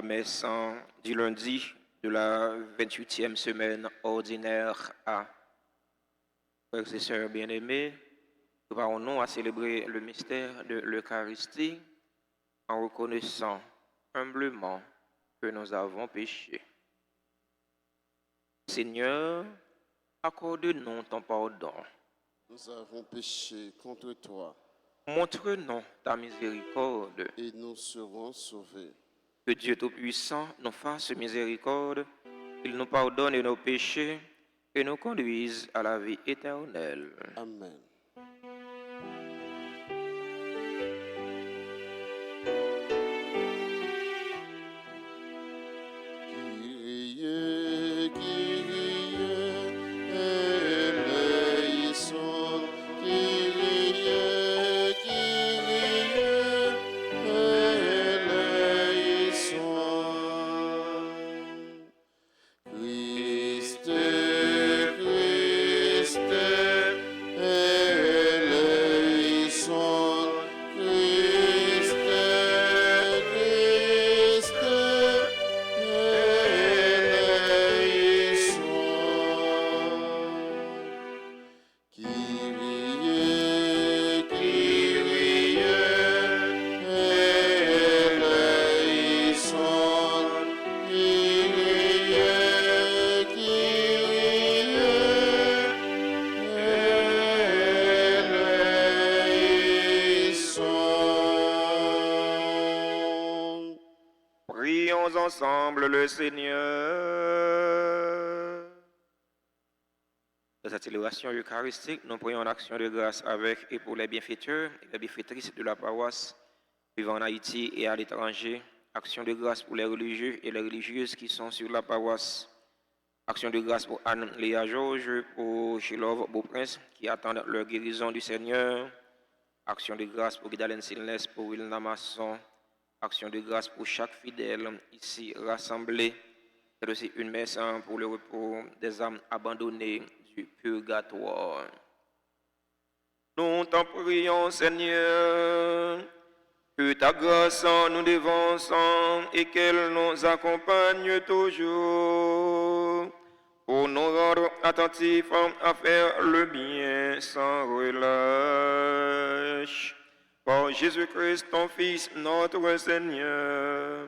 messe du lundi de la 28e semaine ordinaire A. Frères et sœurs bien-aimés, nous parlons à célébrer le mystère de l'Eucharistie en reconnaissant humblement que nous avons péché. Seigneur, accorde-nous ton pardon. Nous avons péché contre toi. Montre-nous ta miséricorde. Et nous serons sauvés. Que Dieu Tout-Puissant nous fasse miséricorde, qu'il nous pardonne nos péchés et nous conduise à la vie éternelle. Amen. Kyrie, Kyrie, eleison. Kyrie, Kyrie, eleison. Christe, Christe, eleison. Christe, Christe, eleison. Kyrie, Kyrie, eleison. Kyrie, eleison. Prions ensemble le Seigneur. Dans cette célébration eucharistique, nous prions en action de grâce avec et pour les bienfaiteurs et les bienfaitrices de la paroisse vivant en Haïti et à l'étranger. Action de grâce pour les religieux et les religieuses qui sont sur la paroisse. Action de grâce pour Anne-Léa Georges, pour Chilov Beauprince qui attendent leur guérison du Seigneur. Action de grâce pour Guidalène Silnes, pour Wilna Masson. Action de grâce pour chaque fidèle ici rassemblé. C'est aussi une messe pour le repos des âmes abandonnées du purgatoire. Nous t'en prions, Seigneur, que ta grâce nous dévance et qu'elle nous accompagne toujours pour nous rendre attentifs à faire le bien sans relâche. Par Jésus-Christ, ton Fils, notre Seigneur,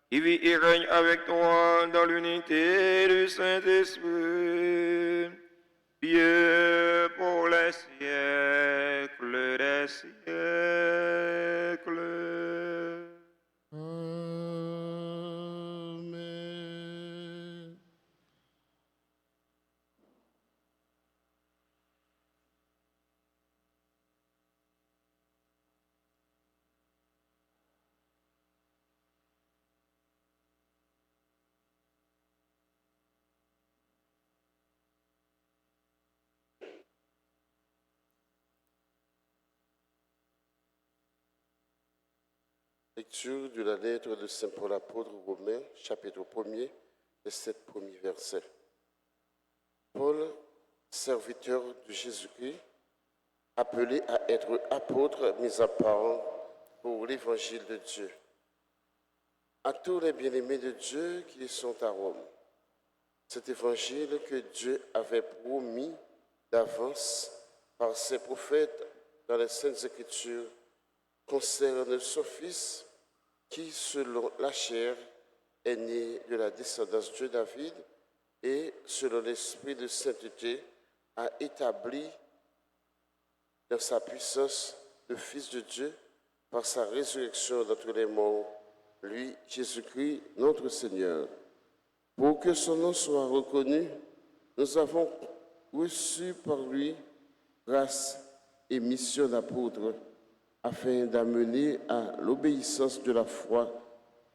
qui vit et règne avec toi dans l'unité du Saint-Esprit, Dieu pour les siècles des siècles. Amen. Lecture de la lettre de Saint Paul apôtre aux Romains, chapitre 1er, les 7 premiers versets. Paul, serviteur de Jésus-Christ, appelé à être apôtre mis à part pour l'évangile de Dieu. À tous les bien-aimés de Dieu qui sont à Rome, cet évangile que Dieu avait promis d'avance par ses prophètes dans les Saintes Écritures concerne son Fils qui, selon la chair, est né de la descendance de David et, selon l'esprit de sainteté, a établi dans sa puissance le Fils de Dieu par sa résurrection d'entre les morts, lui, Jésus-Christ, notre Seigneur. Pour que son nom soit reconnu, nous avons reçu par lui grâce et mission d'apôtre, afin d'amener à l'obéissance de la foi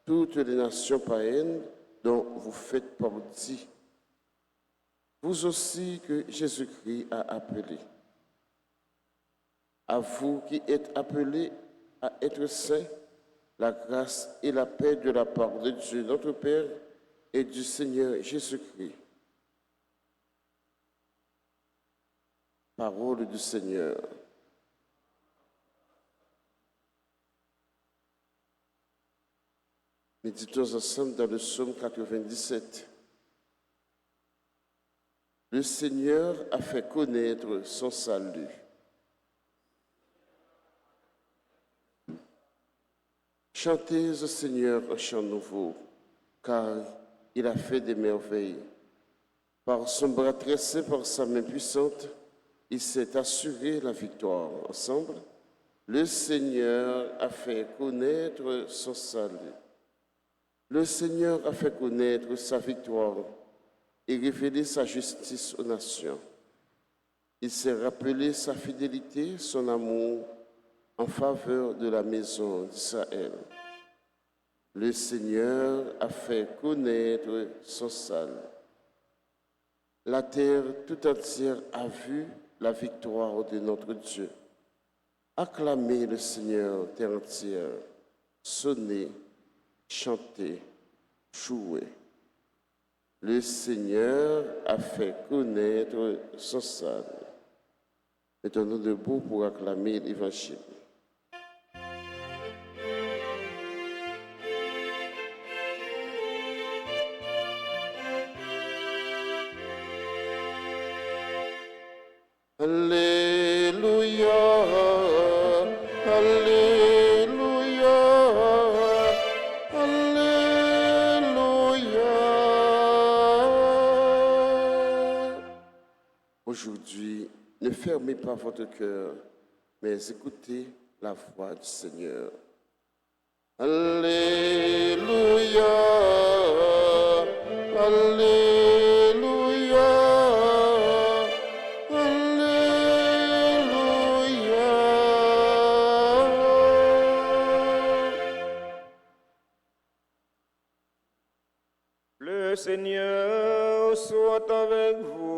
toutes les nations païennes dont vous faites partie. Vous aussi que Jésus-Christ a appelé. À vous qui êtes appelés à être saints, la grâce et la paix de la part de Dieu notre Père et du Seigneur Jésus-Christ. Parole du Seigneur. Méditons ensemble dans le psaume 97. Le Seigneur a fait connaître son salut. Chantez au Seigneur un chant nouveau, car il a fait des merveilles. Par son bras tressé, par sa main puissante, il s'est assuré la victoire. Ensemble, le Seigneur a fait connaître son salut. Le Seigneur a fait connaître sa victoire et révélé sa justice aux nations. Il s'est rappelé sa fidélité, son amour en faveur de la maison d'Israël. Le Seigneur a fait connaître son salut. La terre tout entière a vu la victoire de notre Dieu. Acclamez le Seigneur, terre entière. Sonnez, chantez, jouez. Le Seigneur a fait connaître son salut. Mettons-nous debout pour acclamer l'Évangile. Alléluia, Alléluia, Alléluia. Aujourd'hui, ne fermez pas votre cœur, mais écoutez la voix du Seigneur. Alléluia, Alléluia, Alléluia. Le Seigneur soit avec vous.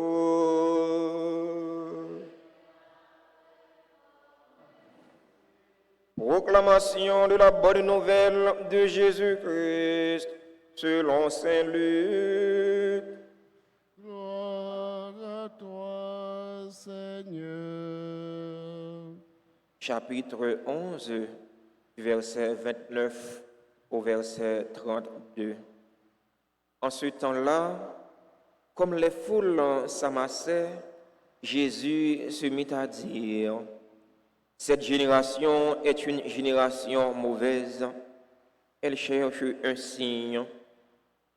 Proclamation de la bonne nouvelle de Jésus-Christ selon Saint Luc. Gloire à toi, Seigneur. Chapitre 11, verset 29 au verset 32. En ce temps-là, comme les foules s'amassaient, Jésus se mit à dire: cette génération est une génération mauvaise. Elle cherche un signe.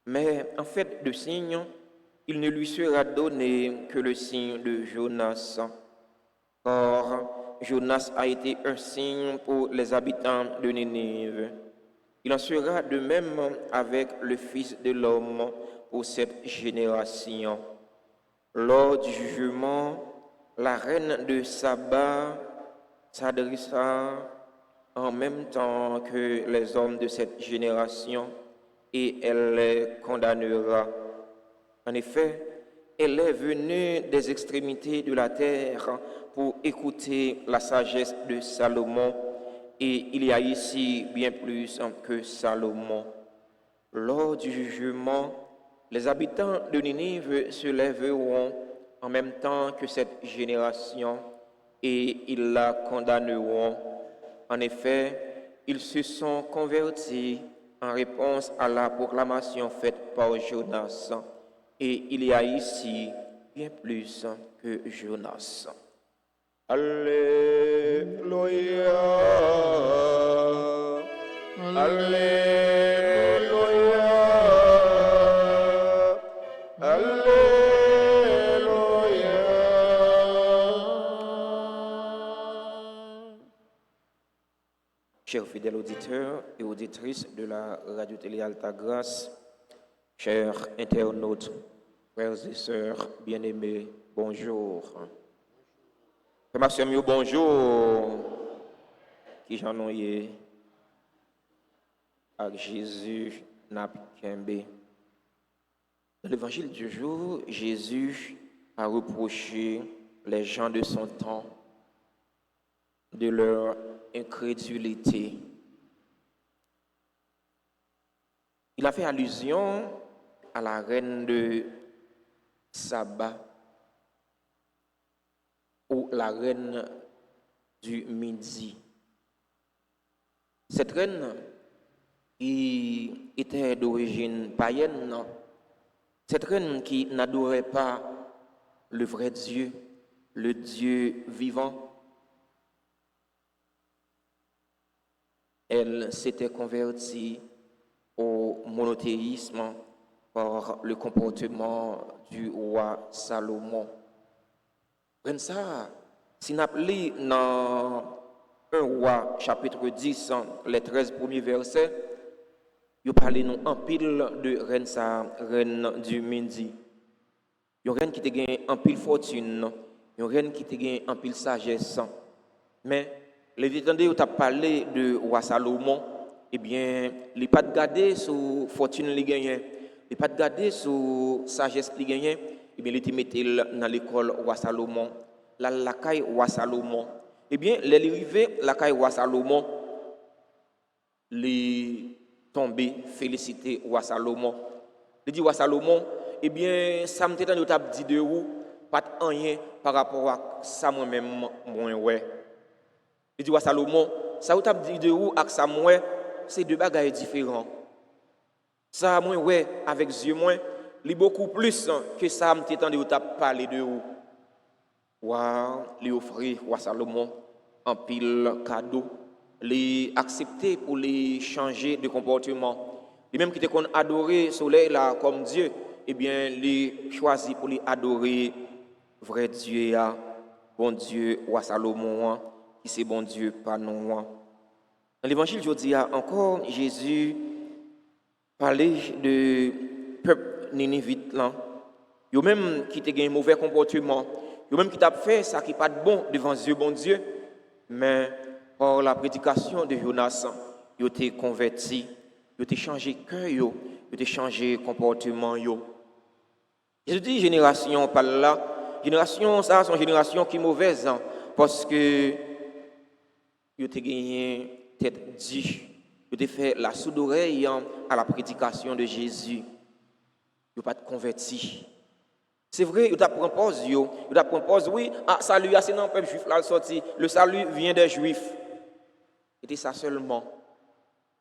Mais en fait de signe, il ne lui sera donné que le signe de Jonas. Or, Jonas a été un signe pour les habitants de Nénive. Il en sera de même avec le Fils de l'homme pour cette génération. Lors du jugement, la reine de Saba s'adressa en même temps que les hommes de cette génération et elle les condamnera. En effet, elle est venue des extrémités de la terre pour écouter la sagesse de Salomon, et il y a ici bien plus que Salomon. Lors du jugement, les habitants de Ninive se lèveront en même temps que cette génération et ils la condamneront. En effet, ils se sont convertis en réponse à la proclamation faite par Jonas. Et il y a ici bien plus que Jonas. Alléluia. Alléluia. Chers fidèles auditeurs et auditrices de la radio-télé Altagrace, chers internautes, frères et sœurs bien-aimés, bonjour. Frère bonjour. Qui j'en ai avec Jésus Napkembe. Dans l'évangile du jour, Jésus a reproché les gens de son temps de leur incrédulité. Il a fait allusion à la reine de Saba ou la reine du Midi. Cette reine qui était d'origine païenne, cette reine qui n'adorait pas le vrai Dieu, le Dieu vivant, elle s'était convertie au monothéisme par le comportement du roi Salomon. Reine ça, si nous appelons dans 1 roi chapitre 10, les 13 premiers versets, il parle nous en pile de reine ça, reine du Midi. Une reine qui te gagne en pile fortune, une reine qui te gagne en pile sagesse. Mais les étendés où tu as parlé de roi Salomon, eh bien, il n'a pas de garder sur fortune qu'il gagne, il n'a pas de garder sur sagesse qu'il gagne, eh bien, il te mettait dans l'école roi Salomon, la caille roi Salomon. Eh bien, l'arrivée la caille roi Salomon, les tombé félicité roi Salomon. Il dit roi Salomon, eh bien, ça me t'étonne de dit de vous, pas rien par rapport à ça moi-même, moi, ouais. Il dit roi Salomon, ça vous t'a dit de vous, avec ça, moi, c'est deux bagages différents. Ça, moi, ouais, avec yeux, moi, il beaucoup plus que ça me t'étonne de parler de vous. Roi, lui offrir, roi Salomon, en pile cadeau, les accepter pour les changer de comportement. Les mêmes qui étaient adoré le soleil là comme Dieu, eh bien, les choisi pour les adorer vrai Dieu, bon Dieu, roi Salomon, qui c'est bon Dieu, pas non. Dans l'évangile, je dis encore, Jésus parlait de peuple nénévite là. Yo même qui te un mauvais comportement, yo même qui t'a fait ça qui pas de bon devant Dieu, bon Dieu, mais par la prédication de Jonas, yo t'es converti, yo t'es changé cœur yo t'es changé comportement yo. Je dis génération par là, génération ça c'est une génération qui est mauvaise parce que yo t'es gagné tête dit, yo t'es fait la sourde oreille à la prédication de Jésus. Yo pas de converti. C'est vrai, il t'a proposé, oui, salut, c'est non, peuple juif là sorti. Le salut vient des juifs. C'était ça seulement.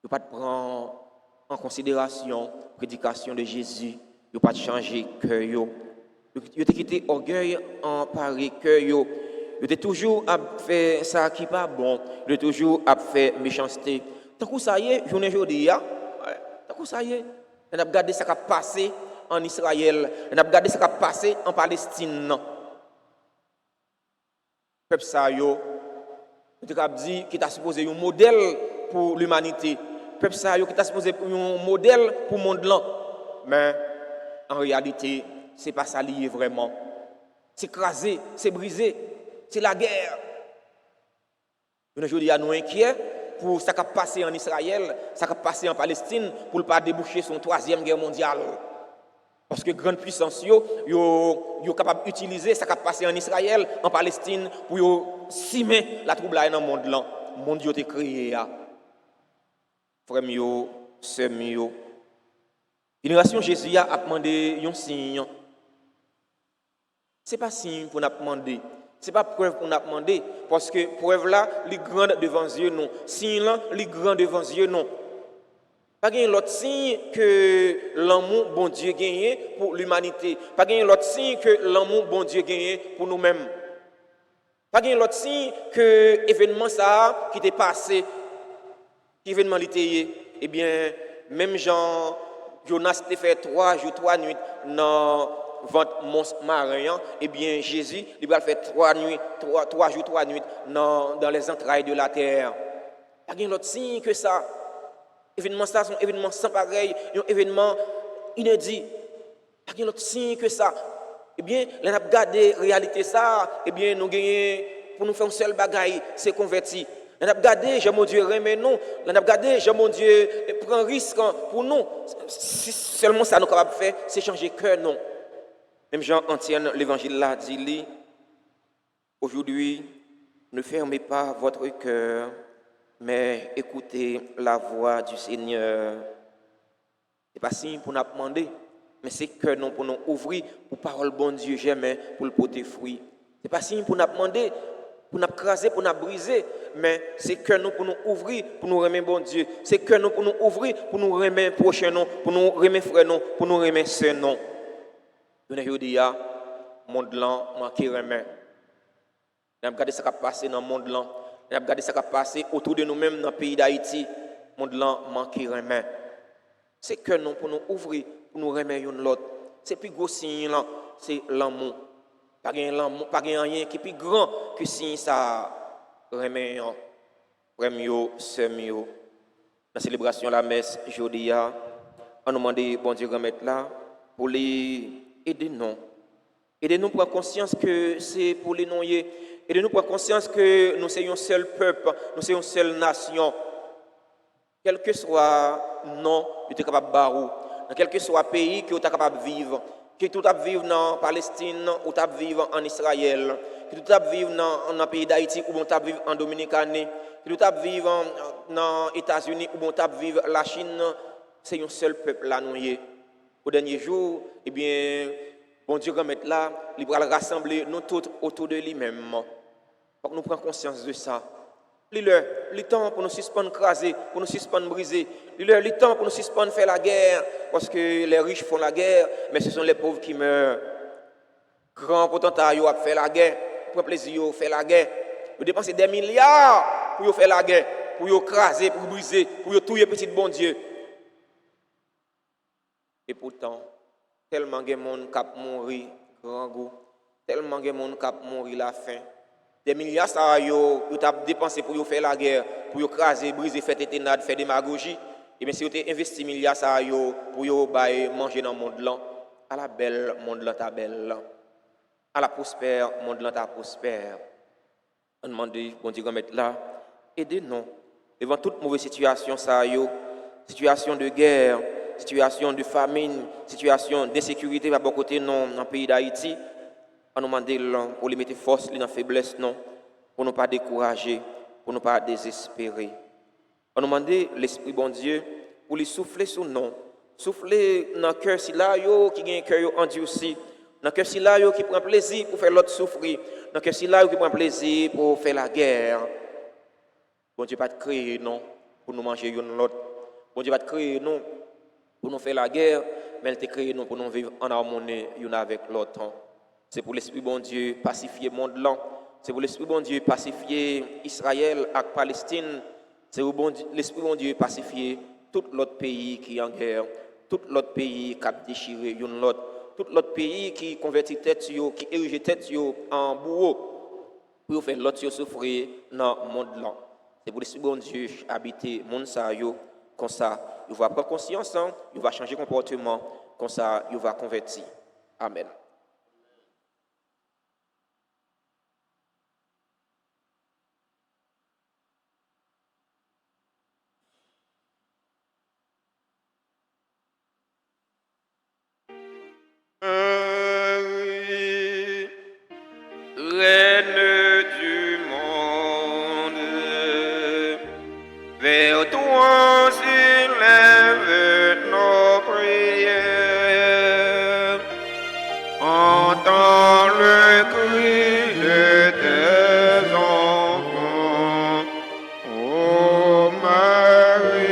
Il pas prendre en considération la prédication de Jésus. Il pas changer cœur yo. Il t'a quitté orgueil en pareil cœur yo. Il t'a toujours à faire ça qui pas bon. Il t'a toujours à faire méchanceté. Tant que ça y est, journée aujourd'hui, tant que ça y est, on a regardé ça qui a passé en Israël, on a regardé ce qui a passé en Palestine. Peuple ça yo, on a dit qu'il t'a supposé un modèle pour l'humanité. Peuple ça yo qui t'a supposé un modèle pour le monde là. Mais en réalité, c'est pas ça lié vraiment. C'est crasé, c'est brisé, c'est la guerre. Aujourd'hui, nous inquiets pour ce qui a passé en Israël, ce qui a passé en Palestine, pour ne pas déboucher sur une troisième guerre mondiale. Parce que grande puissance yo capable d'utiliser ce qui a passé en Israël, en Palestine, pour simer la trouble dans le monde là. Le monde yo été créé là. Frère yo, sœur yo. Génération Jésus a demandé un signe. C'est pas signe pour nous demander. C'est pas preuve pour nous demander parce que preuve là, les grande devant Dieu non. Signe là, les grand devant Dieu non. Pas gagne l'autre signe que l'amour bon Dieu gagne pour l'humanité. Pas gagne l'autre signe que l'amour bon Dieu gagne pour nous-mêmes. Pas gagne l'autre signe que événement ça qui t'est passé, événement l'été. Eh bien, même Jean Jonas t'a fait 3 jours 3 nuits dans ventre monstre marin. Eh bien, Jésus il va faire 3 jours 3 nuits dans les entrailles de la terre. Pas gagne l'autre signe que ça. Événement ça, c'est un événement sans pareil, un événement inédit. Il y a un autre signe que ça. Eh bien, on a regardé la réalité ça, eh bien, nous gagnons, pour nous faire un seul bagaille, c'est converti. On a regardé, j'ai mon Dieu remet nous. On a regardé, j'ai mon Dieu prend risque pour nous. Si seulement ça nous capable de faire, c'est changer cœur, non. Même Jean Antienne, l'évangile là, dit, aujourd'hui, ne fermez pas votre cœur, mais écoutez la voix du Seigneur. Ce n'est pas signe pour nous demander, mais c'est que non pour nous ouvrir pour parole bon Dieu jamais pour le porter fruit. Ce n'est pas signe pour nous demander, pour nous craser, pour nous briser, mais c'est que nous pour nous ouvrir, pour nous remettre bon Dieu. C'est que nous pour nous ouvrir, pour nous remettre prochain nous, pour nous remettre frère nous, pour nous remettre sœur nous. Je dis, monde là, manqué remet. Nous regardons ce qui a passé dans le monde là. Nous regardons ce qui a passé autour de nous-mêmes dans le pays d'Haïti. Le monde là, manqué remet. C'est que nous pour nous ouvrir, pour nous remettre l'autre. C'est plus gros signe là, c'est l'amour. Pas rien qui est plus grand que signe ça remet premio semio. Dans la célébration de la messe aujourd'hui, on nous demande bon Dieu remettre là pour les aider nous. Aidez-nous prendre conscience que c'est pour les noyer. Aidez-nous prendre conscience que nous sommes un seul peuple, nous sommes une seule nation. Quel que soit nom, nous sommes capables de barrer. Dans quel que soit pays que nous sommes capables de vivre. Que tout à vivre dans Palestine ou tout à vivre en Israël. Que tout à vivre dans le pays d'Haïti ou tout à vivre en Dominicanie. Que tout à vivre dans les États-Unis ou tout à vivre la Chine. C'est un seul peuple là, nous. Au dernier jour, eh bien, bon Dieu remettre là, il va rassembler nous tous autour de lui-même. Pour que nous prenions conscience de ça. Le temps pour nous suspendre craser, pour nous suspendre briser. Le temps pour nous suspendre faire la guerre, parce que les riches font la guerre, mais ce sont les pauvres qui meurent. Grand potentat yo a fait la guerre, pour plaisir yo faire la guerre. Vous dépensez des milliards pour faire la guerre, pour craser, pour briser, pour tuer petit bon Dieu. Et pourtant, tellement de monde qui a mouru, grand goût, tellement de monde qui a mouru la faim. Des milliards ça yo dépensé pour faire la guerre, pour craser, briser, faire téténade, faire démagogie. Et bien si vous avez investi milliards ça yo pour manger dans le monde là, à la belle monde là ta belle, à la prospère monde là ta prospère. On demande bon Dieu remettre là, aidez-nous devant toute mauvaise situation ça yo, situation de guerre, situation de famine, situation d'insécurité à bon côté non dans le pays d'Haïti. On nous demande pour les mettre force dans la faiblesse, non, pour ne pas décourager, pour ne pas désespérer. On nous demande l'Esprit bon Dieu pour lui souffler sur nous, souffler dans le cœur si là qui a un cœur endurci, dans le cœur si là qui prend plaisir pour faire l'autre souffrir, dans le cœur si là qui prend plaisir pour faire la guerre. Bon Dieu pas te créer non pour nous manger l'autre. Bon Dieu pas te créer non pour nous faire la guerre, mais il te créé nous pour nous vivre en harmonie l'un avec l'autre. C'est pour l'Esprit bon Dieu pacifier le monde là. C'est pour l'Esprit bon Dieu pacifier Israël et Palestine. C'est pour l'Esprit bon Dieu pacifier tout l'autre pays qui est en guerre, tout l'autre pays qui a déchiré l'autre, tout l'autre pays qui convertit tête qui érige tête en bourreau pour faire l'autre souffrir dans le monde là. C'est pour l'Esprit bon Dieu habiter le monde ça comme ça, il va prendre conscience, il va changer comportement, comme ça il va convertir. Amen. Reine du monde, vers toi s'élèvent nos prières. Entends le cri de tes enfants, ô Marie.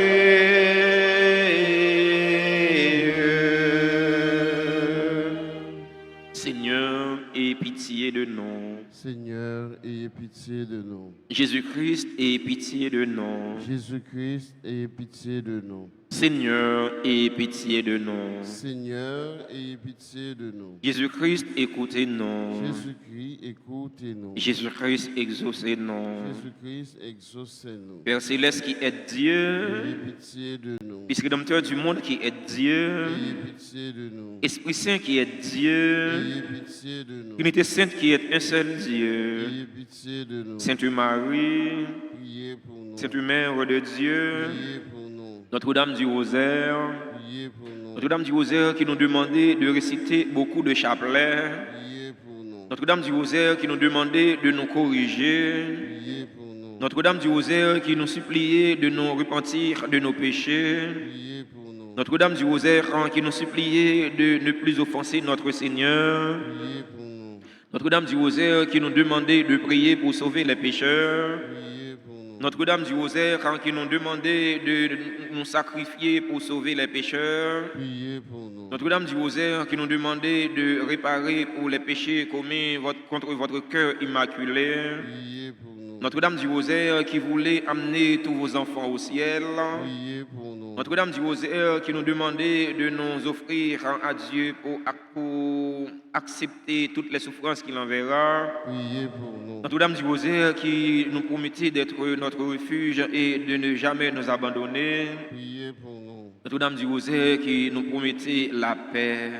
Seigneur, aie pitié de nous. Seigneur, ayez pitié de nous. Jésus-Christ, aie pitié de nous. Jésus-Christ, ayez pitié de nous. Seigneur, aie pitié de nous. Seigneur, ayez pitié de nous. Jésus-Christ, écoutez-nous. Jésus-Christ, écoutez-nous. Jésus-Christ, exaucez-nous. Jésus-Christ, exaucez-nous. Père Céleste qui est Dieu, Ayez pitié de nous. Fils rédempteur du monde qui est Dieu, Ayez pitié de nous. Esprit Saint qui est Dieu, Ayez pitié de nous. Unité Sainte qui est un seul Dieu, Ayez pitié de nous. Sainte Marie, Priez pour nous. Sainte Mère de Dieu, Priez pour nous. Notre-Dame du Rosaire, Priez pour nous. Notre-Dame du Rosaire qui nous demandait de réciter beaucoup de chapelets, Priez pour nous. Notre-Dame du Rosaire qui nous demandait de nous corriger, Priez pour nous. Notre-Dame du Rosaire qui nous suppliait de nous repentir de nos péchés, Priez pour nous. Notre-Dame du Rosaire qui nous suppliait de ne plus offenser notre Seigneur, Priez pour nous. Notre-Dame du Rosaire qui nous demandait de prier pour sauver les pécheurs. Priez pour nous. Notre-Dame du Rosaire qui nous demandait de nous sacrifier pour sauver les pécheurs. Priez pour nous. Notre-Dame du Rosaire qui nous demandait de réparer pour les péchés commis contre votre cœur immaculé. Priez pour nous. Notre-Dame du Rosaire qui voulait amener tous vos enfants au ciel. Priez pour nous. Notre-Dame du Rosaire qui nous demandait de nous offrir à Dieu pour accepter toutes les souffrances qu'il enverra. Priez pour nous. Notre-Dame du Rosaire qui nous promettait d'être notre refuge et de ne jamais nous abandonner. Priez pour nous. Notre-Dame du Rosaire qui nous promettait la paix.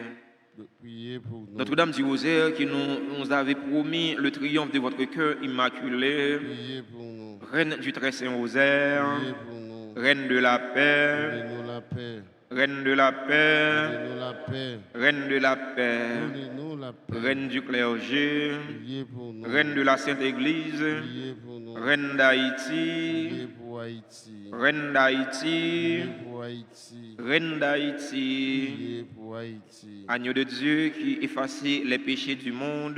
Priez pour nous. Notre-Dame du Rosaire qui nous avait promis le triomphe de votre cœur immaculé. Priez pour nous. Reine du très saint Rosaire. Priez pour nous. Reine de la paix. Donnez-nous la paix. Reine de la paix. Donnez-nous la paix. Reine de la paix. Donnez-nous la paix. Reine du clergé. Priez pour nous. Reine de la Sainte Église. Priez pour nous. Reine d'Haïti. Priez pour Haïti. Reine d'Haïti. Priez pour Haïti. Reine d'Haïti. Priez pour Haïti. Agneau de Dieu qui effaçait les péchés du monde.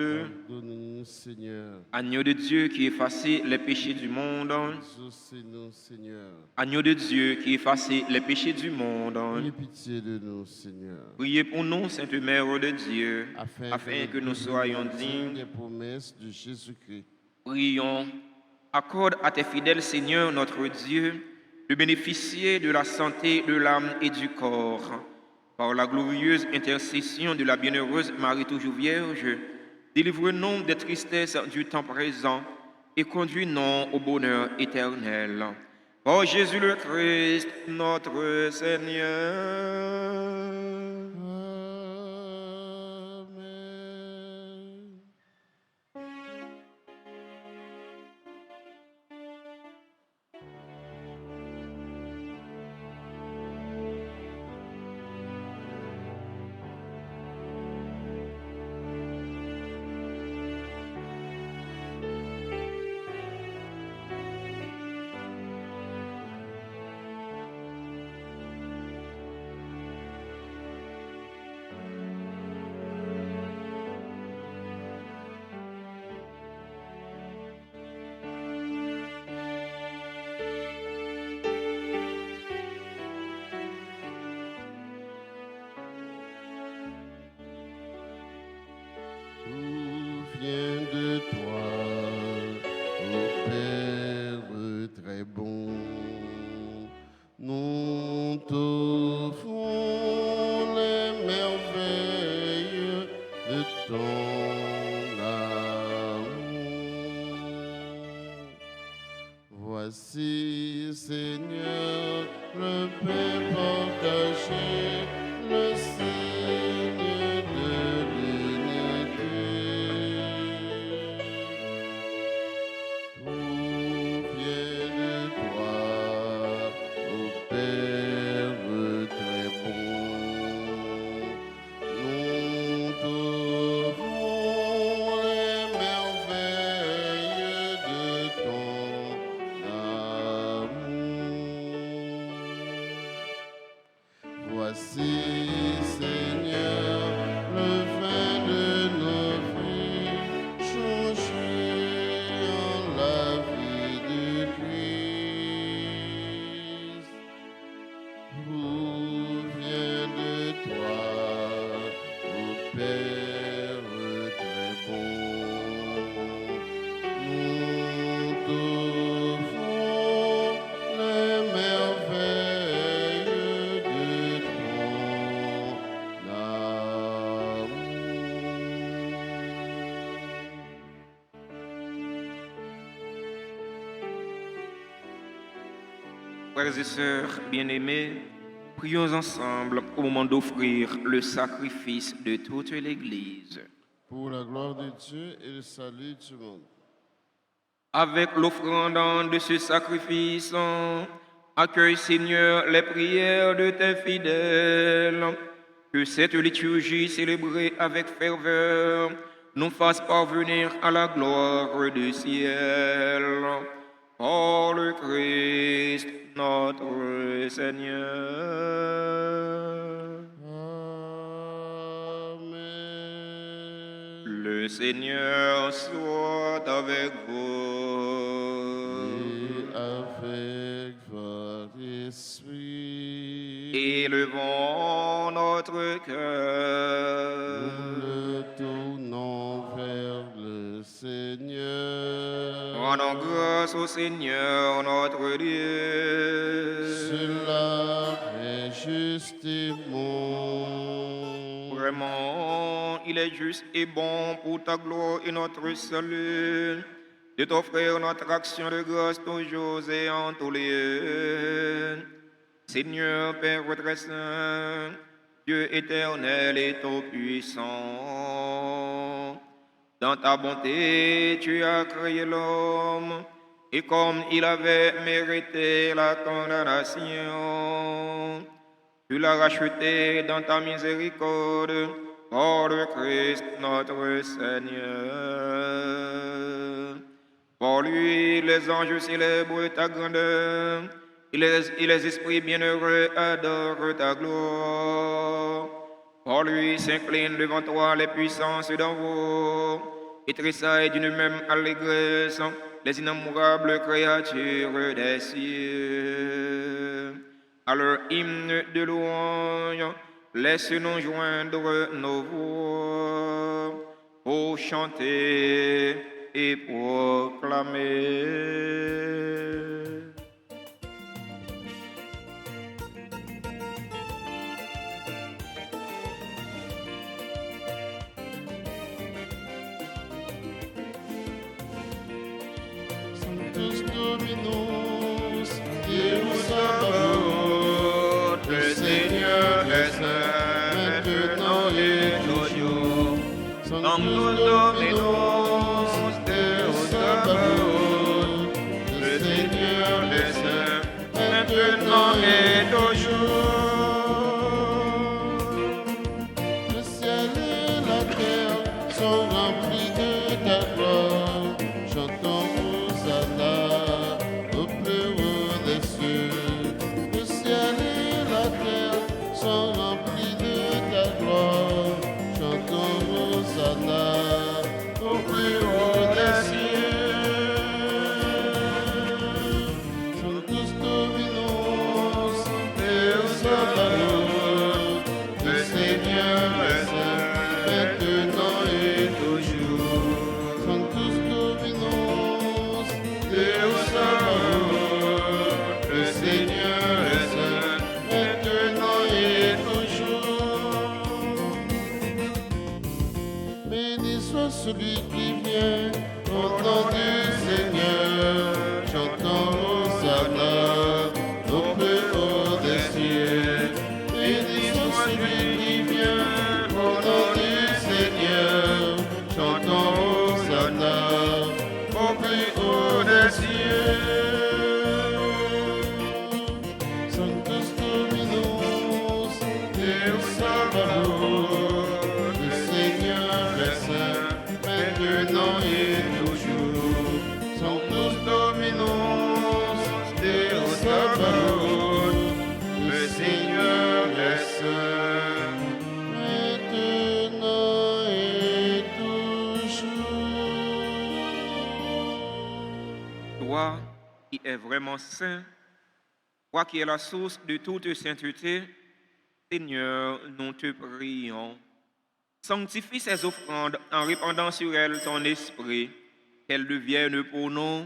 Pardonne-nous, Seigneur. Agneau de Dieu qui effaçait les péchés du monde. Exaucez-nous, Seigneur. Agneau de Dieu qui effaçait les péchés du monde. Ayez pitié de nous, Seigneur. Priez pour nous, Sainte Mère de Dieu, Afin que nous soyons dignes. des promesses de Jésus-Christ. Prions. Accorde à tes fidèles, Seigneur, notre Dieu, de bénéficier de la santé de l'âme et du corps. Par la glorieuse intercession de la bienheureuse Marie toujours Vierge, délivre-nous des tristesses du temps présent et conduis-nous au bonheur éternel. Par Jésus le Christ, notre Seigneur. Amen. Tout vient de toi, ô Père très bon. Nous t'offrons les merveilles de ton amour. Voici, Seigneur, le pain partagé, le signe de l'unité. Tout vient de toi, ô Père très bon. Nous t'offrons les merveilles de ton amour. Voici, Seigneur, le vin de nos vies, changé en la vie de Christ. Tout vient de toi, ô Père très bon. Nous t'offrons les merveilles de ton amour. Frères et sœurs bien-aimés, prions ensemble au moment d'offrir le sacrifice de toute l'Église. Pour la gloire de Dieu et le salut du monde. Avec l'offrande de ce sacrifice, accueille, Seigneur, les prières de tes fidèles. Que cette liturgie célébrée avec ferveur nous fasse parvenir à la gloire du ciel. Par le Christ, notre Seigneur. Amen. Le Seigneur soit avec vous. Et avec votre esprit. Élevons notre cœur. Nous le tournons vers le Seigneur. Rendons grâce au Seigneur notre Dieu. Cela est juste et bon. Vraiment, il est juste et bon pour ta gloire et notre salut de t'offrir notre action de grâce toujours et en tous lieux. Seigneur Père très saint, Dieu éternel et tout-puissant, dans ta bonté, tu as créé l'homme, et comme il avait mérité la condamnation, tu l'as racheté dans ta miséricorde, par le Christ notre Seigneur. Pour lui, les anges célèbrent ta grandeur, et les esprits bienheureux adorent ta gloire. Pour lui s'inclinent devant toi les puissances d'en haut, et tressaillent d'une même allégresse les innombrables créatures des cieux. À leur hymne de louange, laisse-nous joindre nos voix pour chanter et proclamer. Sanctus Dominus, Deus Sabaoth, Le Seigneur est saint, maintenant et toujours. Sanctus Dominus, Deus Sabaoth, le Seigneur est saint, maintenant et toujours. Le ciel et la terre sont remplis de ta gloire. Chantons Hosanna au plus haut des cieux. Le ciel et la terre sont remplis de ta gloire. Chantons Hosanna au plus haut des cieux. Sanctus Dominus, Deus Sabaoth, le Seigneur est saint, maintenant et toujours. Sanctus Dominus, Deus Sabaoth, le Seigneur est saint, maintenant et toujours. Béni soit celui qui vient au nom du Seigneur. Chantons Hosanna au plus haut des cieux. Béni soit celui qui vient au nom du Seigneur. Chantons Hosanna au plus haut des cieux. Sanctus Dominus, Deus Sabaoth, le Seigneur est saint, maintenant et toujours. Sanctus Dominus, Deus Sabaoth, le Seigneur est saint, maintenant et toujours. Toi qui es vraiment saint, toi qui es la source de toute sainteté, Seigneur, nous te prions. Sanctifie ces offrandes en répandant sur elles ton esprit, qu'elles deviennent pour nous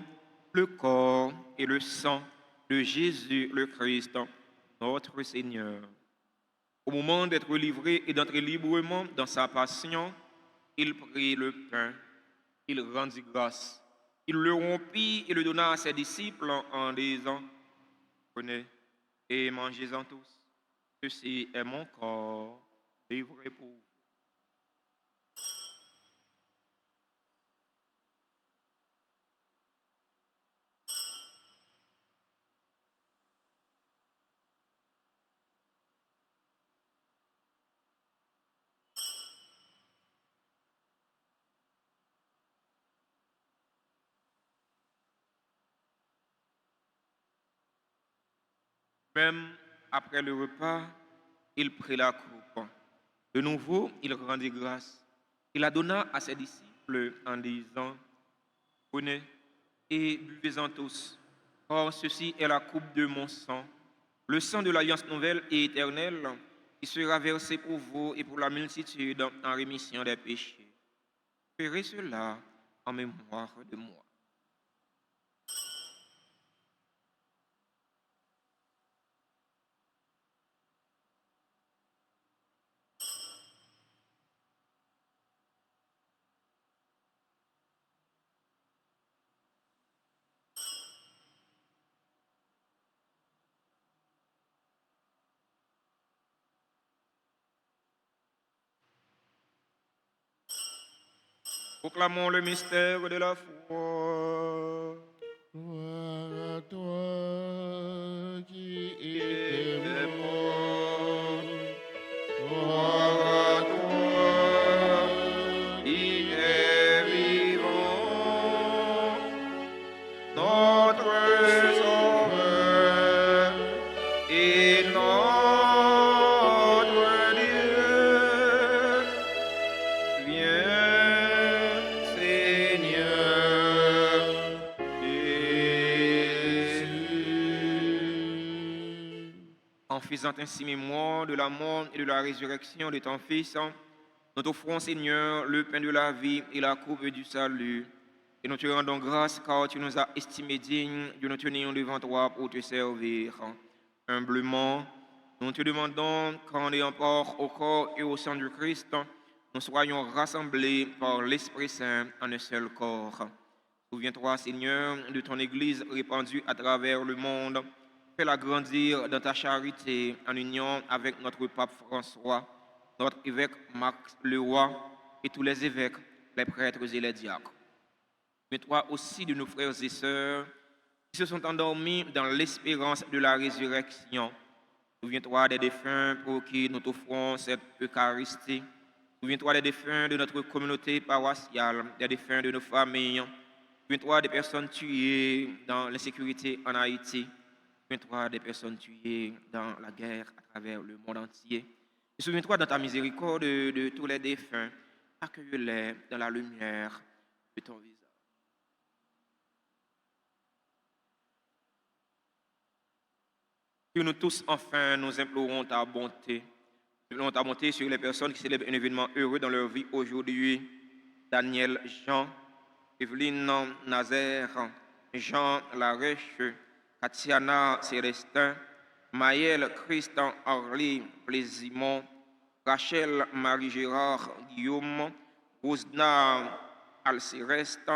le corps et le sang de Jésus le Christ, notre Seigneur. Au moment d'être livré et d'entrer librement dans sa passion, il prit le pain, il rendit grâce, il le rompit et le donna à ses disciples en disant, prenez et mangez-en tous. Ceci est mon corps livré pour vous. Même après le repas, il prit la coupe. De nouveau, il rendit grâce. Il la donna à ses disciples en disant, prenez et buvez-en tous. Or, ceci est la coupe de mon sang, le sang de l'alliance nouvelle et éternelle, qui sera versé pour vous et pour la multitude en rémission des péchés. Ferez cela en mémoire de moi. Proclamons le mystère de la foi. Gloire à toi qui Et es mort. mort. Gloire à toi qui es vivant, notre Sauveur et notre Dieu. Viens, Seigneur Jésus. En faisant ainsi mémoire de la mort et de la résurrection de ton Fils, nous t'offrons, Seigneur, le pain de la vie et la coupe du salut. Et nous te rendons grâce car tu nous as estimés dignes de nous tenir devant toi pour te servir. Humblement, nous te demandons qu'en ayant part au corps et au sang du Christ, nous soyons rassemblés par l'Esprit Saint en un seul corps. Souviens-toi, Seigneur, de ton Église répandue à travers le monde. Fais-la grandir dans ta charité en union avec notre pape François, notre évêque Max Leroy et tous les évêques, les prêtres et les diacres. Souviens-toi aussi de nos frères et sœurs qui se sont endormis dans l'espérance de la résurrection. Souviens-toi des défunts pour qui nous t'offrons cette Eucharistie. Souviens-toi des défunts de notre communauté paroissiale, des défunts de nos familles. Souviens-toi des personnes tuées dans l'insécurité en Haïti. Souviens-toi des personnes tuées dans la guerre à travers le monde entier. Et souviens-toi dans ta miséricorde de tous les défunts. Accueille-les dans la lumière de ton visage. Que nous tous, enfin, nous implorons ta bonté. Nous implorons ta bonté sur les personnes qui célèbrent un événement heureux dans leur vie aujourd'hui. Daniel, Jean, Evelyne, Nazaire, Jean Larèche, Katiana Célestin, Maël Christian Orly Plaisimont, Rachel Marie-Gérard Guillaume, Rosna Alcéreste,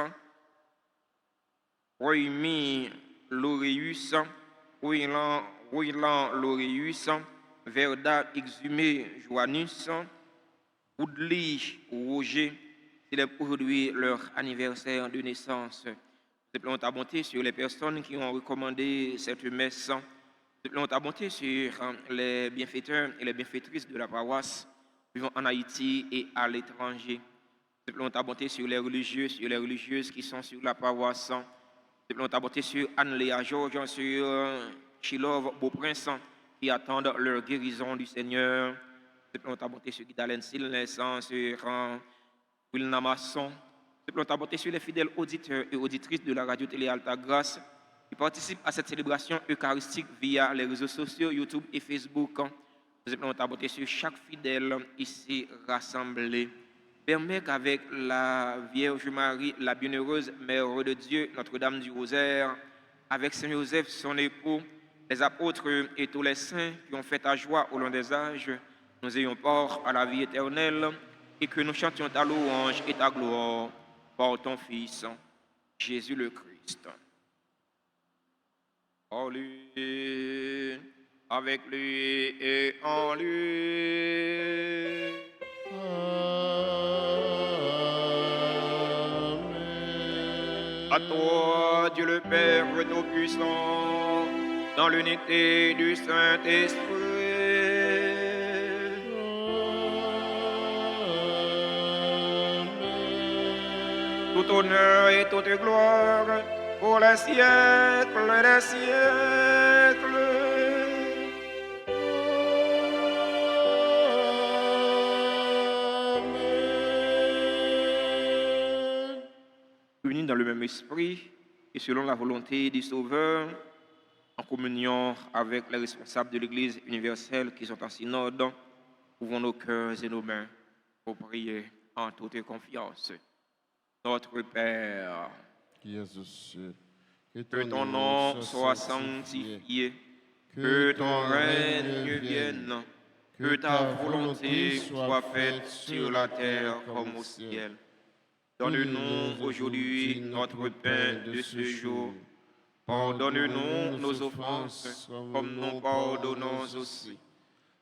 Roymi Laureus, Roylan Laureus, Verda Exhumé Joannus, Woodley Roger, célèbrent aujourd'hui leur anniversaire de naissance. Nous implorons ta bonté sur les personnes qui ont recommandé cette messe. Nous implorons ta bonté sur les bienfaiteurs et les bienfaitrices de la paroisse vivant en Haïti et à l'étranger. Nous implorons ta bonté sur les religieux, sur les religieuses qui sont sur la paroisse. Nous implorons ta bonté sur Anne-Léa Georges, sur Chilov Beauprince, qui attendent leur guérison du Seigneur. Nous implorons ta bonté sur Guidalen Silnes, sur Wilna Masson. Nous implorons ta bonté sur les fidèles auditeurs et auditrices de la radio-télé Alta Grâce qui participent à cette célébration eucharistique via les réseaux sociaux YouTube et Facebook. Nous implorons ta bonté sur chaque fidèle ici rassemblé. Permets qu'avec la Vierge Marie, la bienheureuse Mère de Dieu, Notre-Dame du Rosaire, avec Saint Joseph, son époux, les apôtres et tous les saints qui ont fait ta joie au long des âges, nous ayons part à la vie éternelle et que nous chantions ta louange et ta gloire par ton Fils, Jésus le Christ. En lui, avec lui et en lui. Amen. À toi, Dieu le Père Tout-Puissant, dans l'unité du Saint-Esprit, tout honneur et toute gloire pour les siècles des siècles. dans le même esprit et selon la volonté du Sauveur, en communion avec les responsables de l'Église universelle qui sont en synode, ouvrons nos cœurs et nos mains pour prier en toute confiance. Notre Père, qui es aux cieux, que ton nom soit sanctifié, que ton règne vienne, que ta volonté soit faite sur la terre comme au ciel. Donne-nous aujourd'hui notre pain de ce jour. Pardonne-nous nos offenses, comme nous pardonnons aussi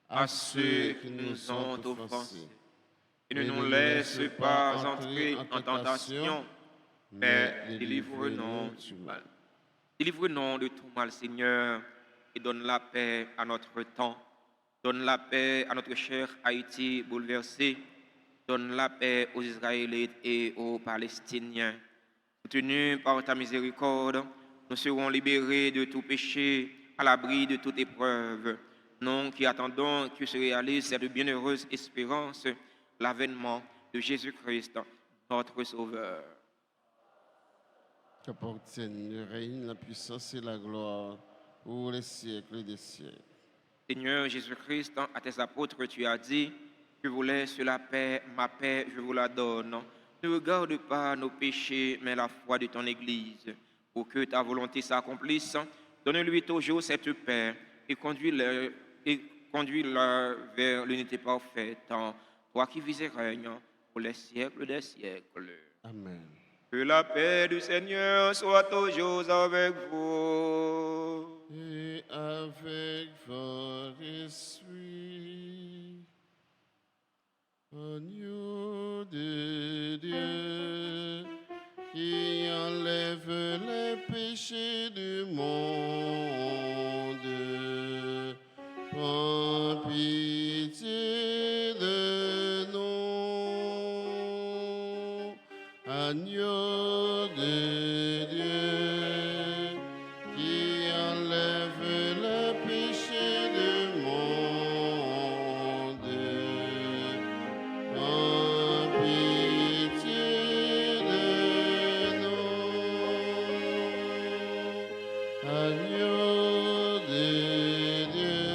à ceux qui nous ont offensés. Et ne nous laisse pas entrer en tentation, mais délivre-nous du mal. Délivre-nous de tout mal, Seigneur, et donne la paix à notre temps. Donne la paix à notre cher Haïti bouleversé. Donne la paix aux Israélites et aux Palestiniens. Soutenus par ta miséricorde, nous serons libérés de tout péché, à l'abri de toute épreuve. Nous qui attendons que se réalise cette bienheureuse espérance, l'avènement de Jésus-Christ, notre Sauveur. Qu'appartienne le règne, la puissance et la gloire pour les siècles des siècles. Seigneur Jésus-Christ, à tes apôtres, tu as dit, je vous laisse la paix, ma paix, je vous la donne. Ne regarde pas nos péchés, mais la foi de ton Église. Pour que ta volonté s'accomplisse, donne-lui toujours cette paix et conduis-la vers l'unité parfaite. Toi qui vis et règnes pour les siècles des siècles. Amen. Que la paix du Seigneur soit toujours avec vous. Et avec votre esprit, agneau de Dieu, qui enlève les péchés du monde, prends pitié de nous. Agneau de Dieu, qui enlève le péché du monde, prends pitié de nous. Agneau de Dieu,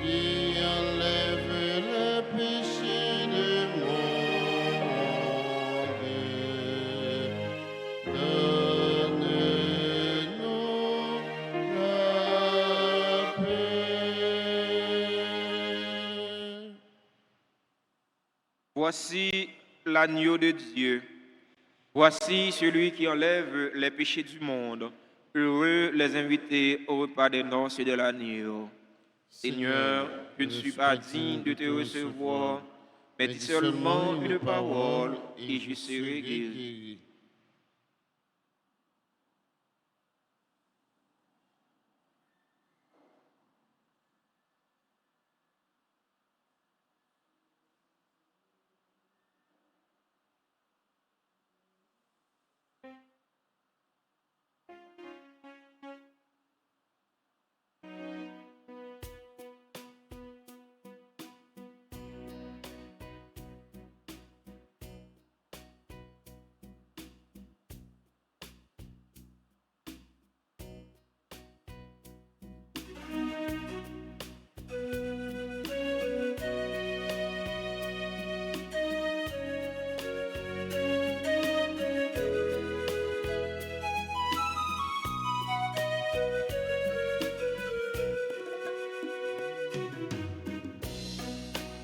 qui enlève le péché du monde, donne-nous la paix. Voici l'agneau de Dieu. Voici celui qui enlève les péchés du monde. Heureux les invités au repas des noces de l'agneau. Seigneur, je ne suis pas digne de te recevoir, mais dis seulement une parole et je serai guéri.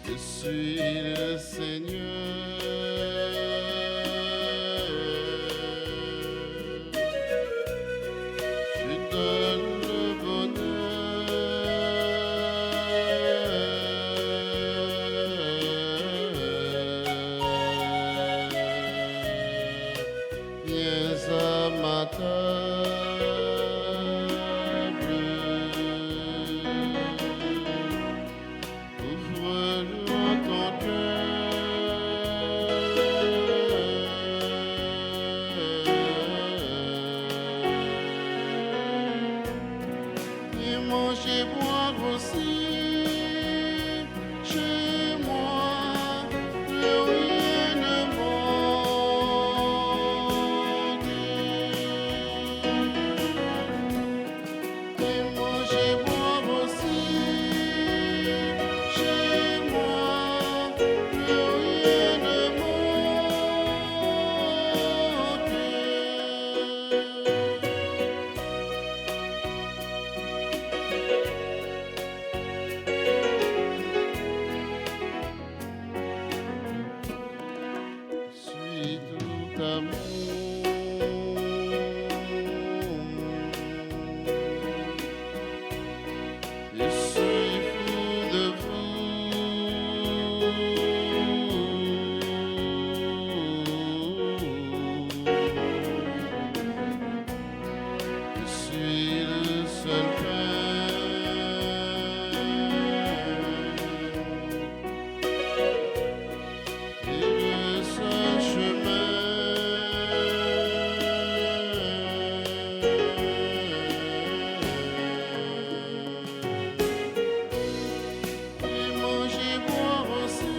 Je suis le Seigneur. Je donne le bonheur. Viens à ma table. Ouvre-nous ton cœur. Je suis fou de vous. Je suis le seul et le seul chemin. Et manger, boire aussi,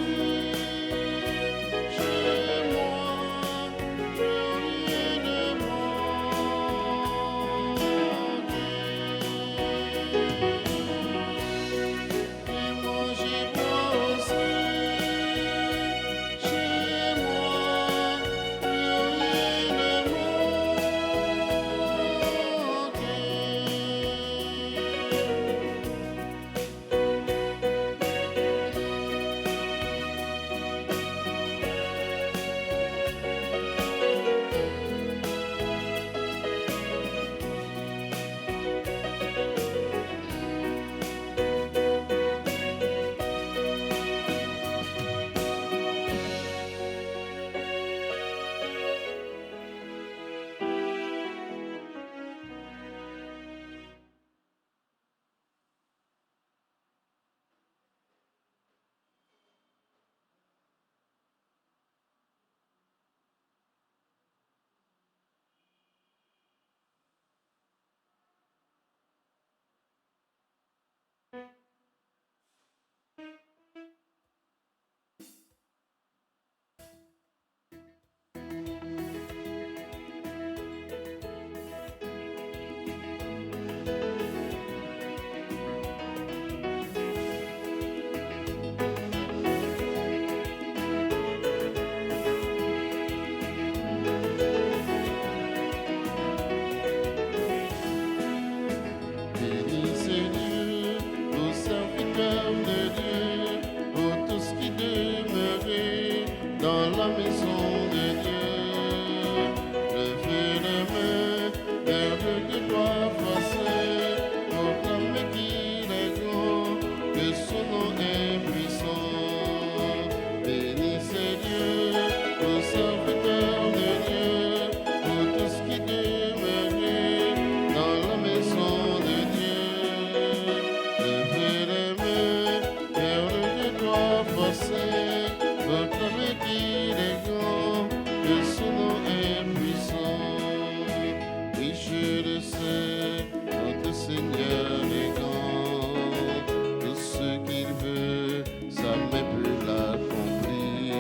chez moi, rien ne manque. Et manger, boire aussi, chez moi, rien ne Bénissez Dieu, ô serviteurs de Dieu, ô tous qui demeurez dans la maison de Dieu. Levez les mains vers le Dieu doit passer, proclamez qu'il est grand, que son nom est puissant. Bénissez Dieu, ô serviteurs de Dieu, ô tous qui demeurez dans la maison de Dieu. Levez les mains vers le Dieu doit passer, proclamez qu'il est grand, que son nom est puissant. Oui, je le sais, notre Seigneur est grand, tout ce qu'il veut, sa main peut l'accomplir.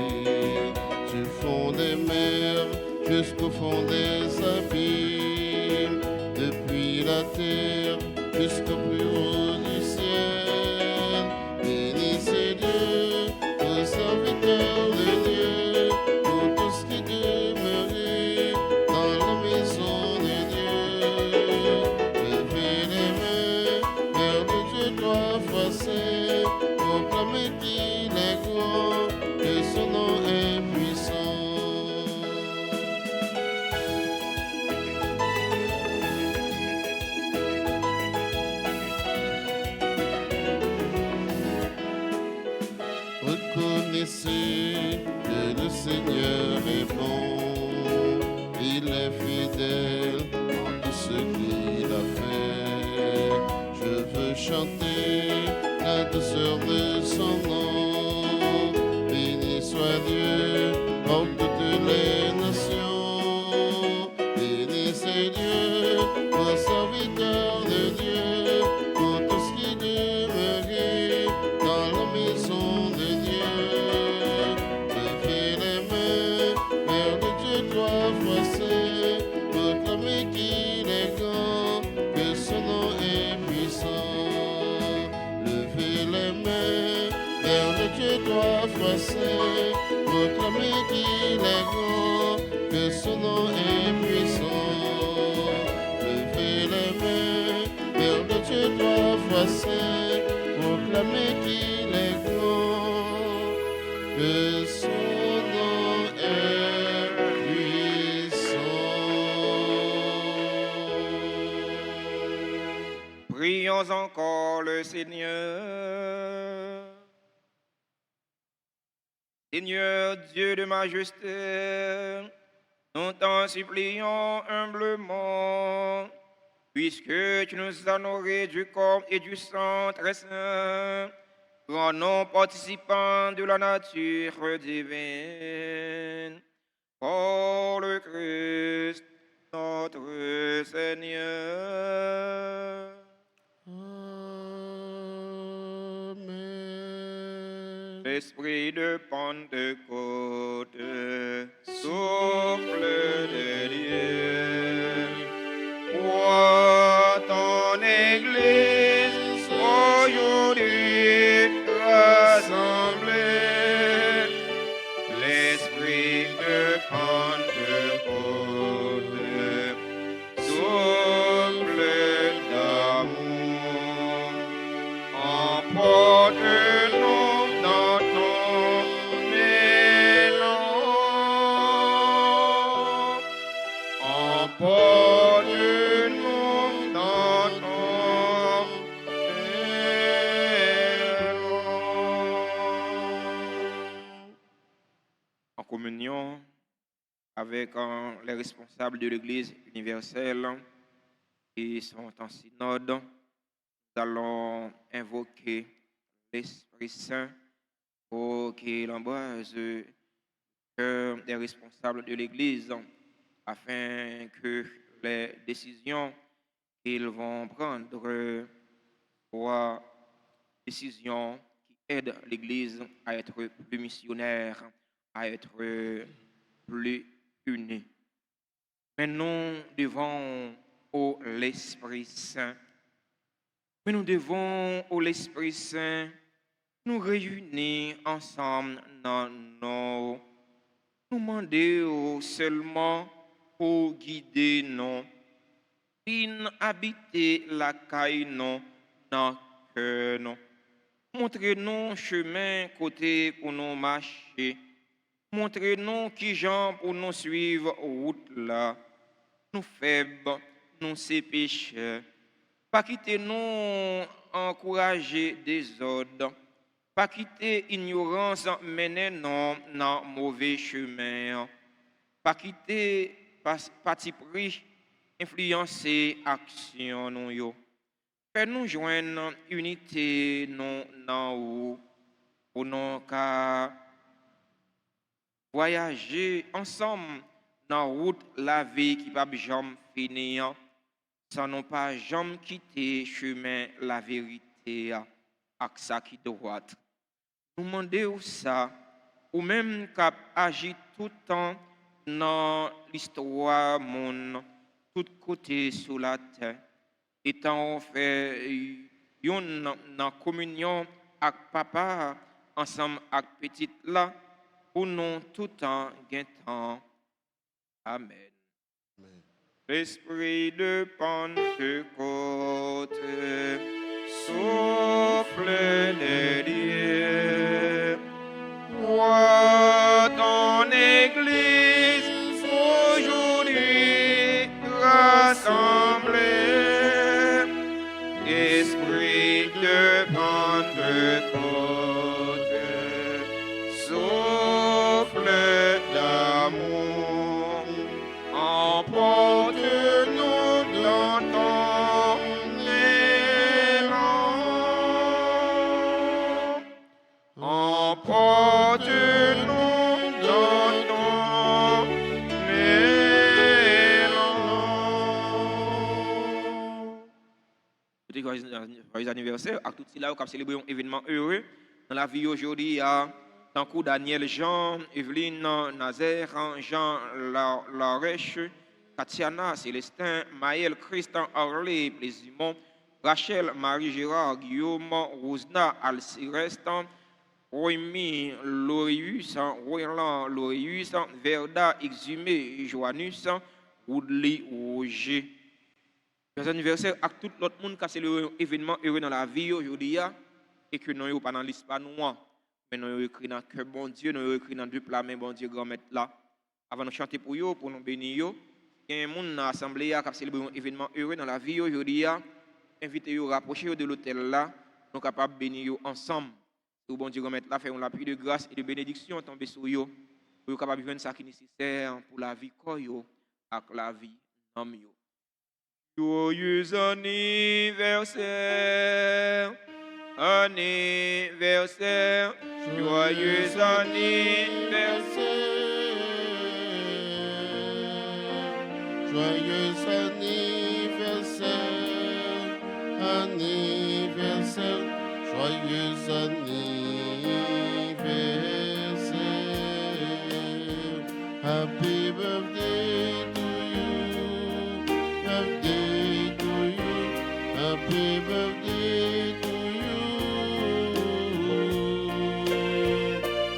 Du fond des mers jusqu'au fond des abîmes, depuis la terre jusqu'au plus haut du ciel. Bénissez Dieu, ô serviteurs de Dieu, ô tous qui demeurez dans la maison de Dieu. Levez les mains vers le Dieu doit passer, proclamez qu'il est grand, que son nom est puissant. Reconnaissez que le Seigneur est bon, il est fidèle en tout ce qu'il a fait. Je veux chanter la douceur de son nom. Béni soit Dieu en toutes les nations. Bénissez Dieu, ô serviteurs de Dieu, pour tous qui demeurez dans la maison de Dieu. Levez les mains vers le Dieu doit passer, proclamez qu'il est grand, que son nom est puissant. Levez les mains vers le Dieu doit passer, proclamez qu'il est grand, que son nom est puissant. Levez les mains vers le Dieu doit passer, proclamez qu'il est grand, que son nom est puissant. prions encore le Seigneur. Seigneur Dieu de majesté, nous t'en supplions humblement, puisque tu nous as honorés du corps et du sang très saint, rends-nous participants de la nature divine. Par le Christ, notre Seigneur. Amen. L'esprit de Pentecôte, souffle de Dieu, vois ton Église aujourd'hui rassemblée. L'esprit de Pentecôte, souffle d'amour, emporte-nous dans ton élan, emporte-nous dans ton élan. En communion avec les responsables de l'Église universelle qui sont en synode, nous allons invoquer l'Esprit Saint pour qu'il embrase le cœur des responsables de l'Église afin que les décisions qu'ils vont prendre soient décisions qui aident l'Église à être plus missionnaire, à être plus unis. Mais nous devons au l'Esprit Saint. Mais nous devons au l'Esprit Saint nous réunir ensemble dans nous demander seulement pour guider nous, pour habiter la caille nous dans cœur nous. Montrez-nous chemin côté pour nous marcher. Montrez-nous qui gens pour nous suivre route là. Nous faibles, nous ces pécheurs. Pas quitter nous encourager des ordres. Pas quitter ignorance mener nous dans mauvais chemin. Pas quitter parti pris influencer action nous yo. Fais-nous joindre unité nous dans où pour nous qu'à voyager ensemble dans route la vie qui pas jamais finir sans non pas jamais quitter chemin la vérité avec ça qui droite. Nous demandons ça ou même qu'à agir tout le temps dans l'histoire monde tout côté sur la terre étant fait une dans communion avec papa ensemble avec petite là pour nous tout temps temps. Amen. L'esprit de Pentecôte, souffle de Dieu, vois ton Église aujourd'hui rassemblée. Esprit de Pentecôte, souffle d'amour, emporte-nous dans ton élan, emporte-nous dans ton élan. Joyeux anniversaire à tous ceux là qui ont célébré un événement heureux dans la vie aujourd'hui. Tant que Daniel, Jean, Evelyne, Nazaire, Jean, Larèche, Tatiana, Célestin, Maël, Christian, Orlé, Plaisimont, Rachel, Marie-Gérard, Guillaume, Rosna, Alcirestan, Roymi, Lorius, Royland, Lorius, Verda, Exhumé, Joannus, Woodley, Roger. Joyeux anniversaire à tout l'autre monde qui a célébré un événement heureux dans la vie aujourd'hui et que nous n'avons pas dans l'espace noir. Mais nous avons écrit dans le cœur bon Dieu, nous avons écrit dans deux plats, mais bon Dieu, grand-mère là. Avant de chanter pour nous bénir, il y a un monde dans l'assemblée qui a célébré un événement heureux dans la vie aujourd'hui. inviter à rapprocher de l'hôtel là, nous capables de bénir ensemble. Pour bon Dieu remettre là, faire un appui de grâce et de bénédiction tomber sur eux, pour être capable de faire ça qui est nécessaire pour la vie koyo avec la vie homme yo. Joyeux anniversaire, anniversaire, joyeux anniversaire. Joyeux anniversaire, anniversaire, joyeux anniversaire. Happy birthday to you, birthday to you, happy birthday to you,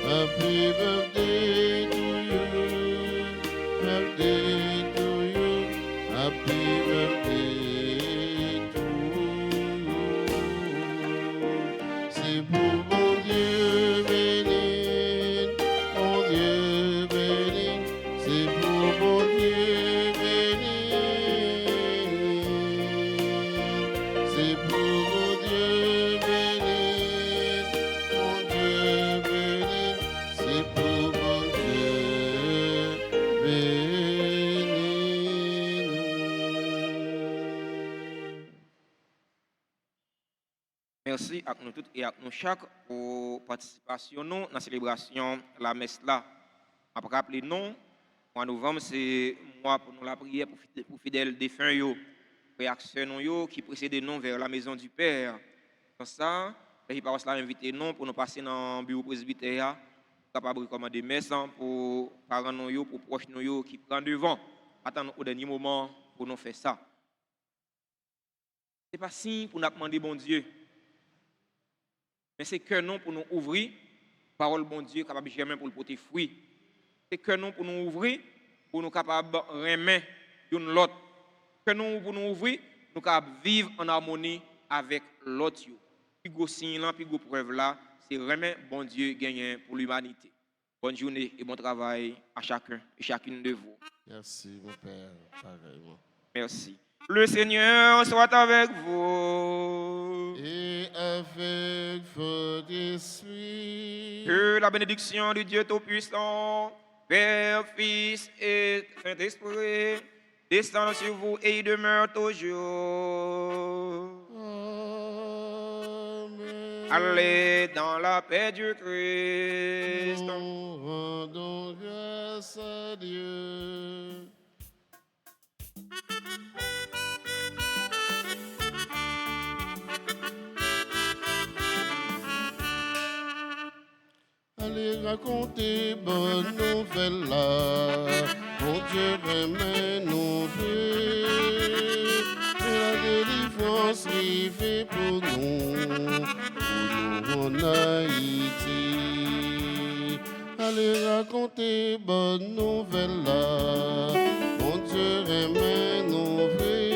happy birthday to you, birthday. Happy birthday to you. C'est pour mon Dieu béni, c'est pour mon Dieu béni, c'est pour mon Dieu béni, c'est pour mon Dieu béni. Merci à nous tous et à nous chaque pour participation dans la célébration de la messe là. Après rappeler nous, mois de novembre c'est mois pour nous la prière pour fidèles défunts yo, réaction yo qui précède nous vers la maison du Père. Comme ça, les paroisses là invité nous pour nous passer dans le bureau presbytère, capable de recommander messe pour parents nous yo, pour proches nous yo qui prend devant, attendre au dernier moment pour nous faire ça. C'est pas signe pour nous demander bon Dieu. Mais c'est que non pour nous ouvrir, parole bon Dieu capable de germer pour le porter fruit. C'est que non pour nous ouvrir, pour nous capables de remettre une l'autre. Que non pour nous ouvrir, nous capables de vivre en harmonie avec l'autre. Puis gros signe là, puis gros preuve là, c'est remettre bon Dieu gagner pour l'humanité. Bonne journée et bon travail à chacun et chacune de vous. Merci mon Père, pareillement. Merci. Le Seigneur soit avec vous. Et avec votre esprit. Que la bénédiction de Dieu Tout-Puissant, Père, Fils et Saint-Esprit, descende sur vous et demeure toujours. Amen. Allez dans la paix du Christ. Nous rendons grâce à Dieu. Allez raconter bonne nouvelle là, mon Dieu remet nos vœux, et la délivrance arrivée pour nous en Haïti. Allez raconter bonne nouvelle là, mon Dieu remet nos vœux,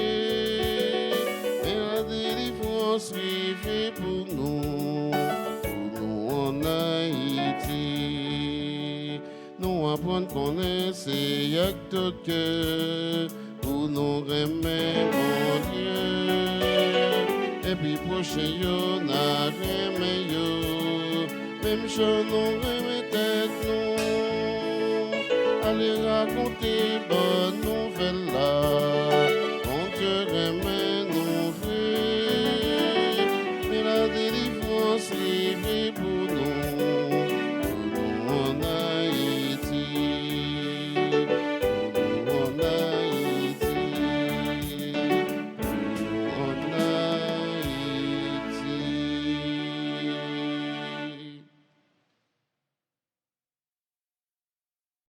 et la délivrance arrivée pour nous en Haïti. Nous apprenons qu'on est ces actes que pour nous remettre mon Dieu. Et puis prochain yo n'a remet yo, même chose nous remet tête nous. Allez raconter bonne nouvelle là.